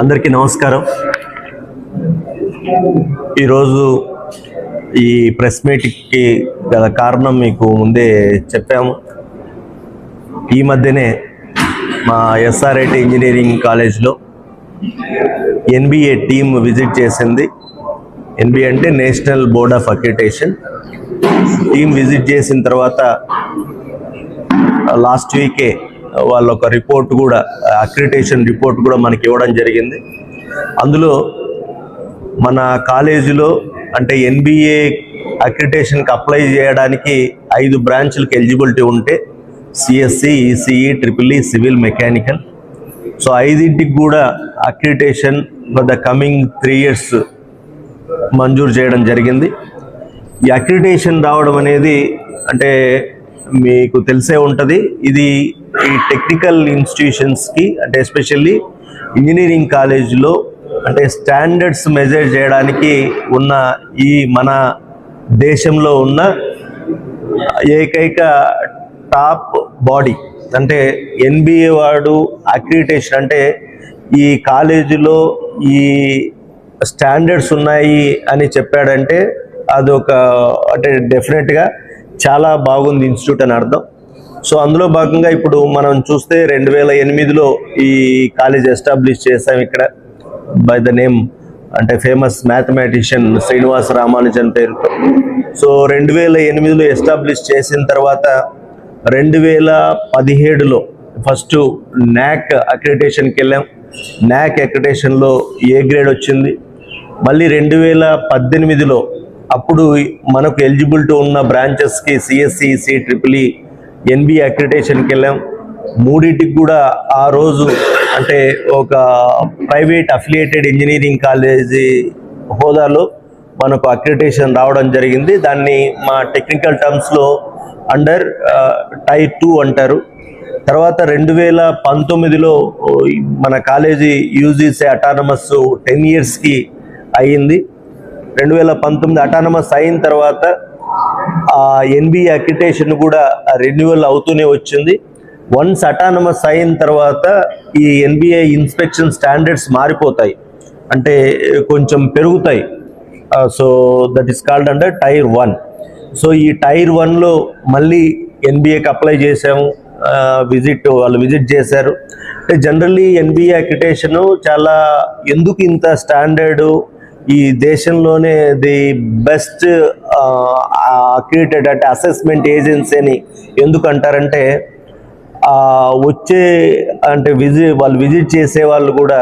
అందరికీ నమస్కారం. ఈరోజు ఈ ప్రెస్ మీట్కి గల కారణం మీకు ముందే చెప్పాము. ఈ మధ్యనే మా ఎస్ఆర్ఐటి ఇంజనీరింగ్ కాలేజ్లో ఎన్బిఏ టీమ్ విజిట్ చేసింది. ఎన్బిఏ అంటే national board of accreditation team visit చేసిన తర్వాత లాస్ట్ వీకే వాళ్ళ ఒక రిపోర్ట్ కూడా, అక్రిడిటేషన్ రిపోర్ట్ కూడా మనకి ఇవ్వడం జరిగింది. అందులో మన కాలేజీలో అంటే ఎన్బిఏ అక్రిడిటేషన్కి అప్లై చేయడానికి 5 బ్రాంచ్లకు ఎలిజిబిలిటీ ఉంటే CSE, ECE, triple E, civil, mechanical. So 5ంటికి కూడా accreditation for the coming 3 years మంజూరు చేయడం జరిగింది. ఈ అక్రిడిటేషన్ రావడం అనేది అంటే మీకు తెలిసే ఉంటుంది. ఇది ఈ టెక్నికల్ ఇన్స్టిట్యూషన్స్కి అంటే ఎస్పెషల్లీ ఇంజనీరింగ్ కాలేజీలో అంటే స్టాండర్డ్స్ మెజర్ చేయడానికి ఉన్న ఈ మన దేశంలో ఉన్న ఏకైక టాప్ బాడీ అంటే ఎన్బిఏ వాడు అక్రిడిటేషన్ అంటే ఈ కాలేజీలో ఈ స్టాండర్డ్స్ ఉన్నాయి అని చెప్పాడంటే అదొక అంటే డెఫినెట్గా చాలా బాగుంది ఇన్స్టిట్యూట్ అని అర్థం. సో అందులో భాగంగా ఇప్పుడు మనం చూస్తే 2008లో ఈ కాలేజ్ ఎస్టాబ్లిష్ చేసాం ఇక్కడ బై ద నేమ్ అంటే ఫేమస్ మ్యాథమెటిషియన్ శ్రీనివాస రామానుజన్ పేరుతో. సో 2008లో ఎస్టాబ్లిష్ చేసిన తర్వాత 2017లో ఫస్ట్ నాక్ అక్రిడిటేషన్కి వెళ్ళాం. నాక్ అక్రిడిటేషన్లో ఏ గ్రేడ్ వచ్చింది. మళ్ళీ 2018లో అప్పుడు మనకు ఎలిజిబిలిటీ ఉన్న బ్రాంచెస్కి CSE, EC, triple E, NBA అక్రిడిటేషన్కి వెళ్ళాం. 3టికి కూడా ఆ రోజు అంటే ఒక ప్రైవేట్ అఫిలియేటెడ్ ఇంజనీరింగ్ కాలేజీ హోదాలో మనకు అక్రిడిటేషన్ రావడం జరిగింది. దాన్ని మా టెక్నికల్ టర్మ్స్లో అండర్ టైర్ 2 అంటారు. తర్వాత 2019లో మన కాలేజీ యూజీసీ అటానమస్ 10 yearsకి అయ్యింది. 2019 అటానమస్ అయిన తర్వాత ఎన్బిఏ అక్రిడిటేషన్ కూడా రెన్యువల్ అవుతూనే వచ్చింది. వన్స్ అటానమస్ అయిన తర్వాత ఈ ఎన్బిఏ ఇన్స్పెక్షన్ స్టాండర్డ్స్ మారిపోతాయి, అంటే కొంచెం పెరుగుతాయి. So that is called under tier 1. So ఈ టైర్ 1లో మళ్ళీ ఎన్బిఏకి అప్లై చేసాము. వాళ్ళు విజిట్ చేశారు. అంటే జనరల్లీ ఎన్బిఏ అక్రిడిటేషన్ చాలా ఎందుకు ఇంత స్టాండర్డు, ఈ దేశంలోనే ది బెస్ట్ అక్రిడిటెడ్ అంటే అసెస్మెంట్ ఏజెన్సీ అని ఎందుకు అంటారంటే వచ్చే అంటే వాళ్ళు విజిట్ చేసే వాళ్ళు కూడా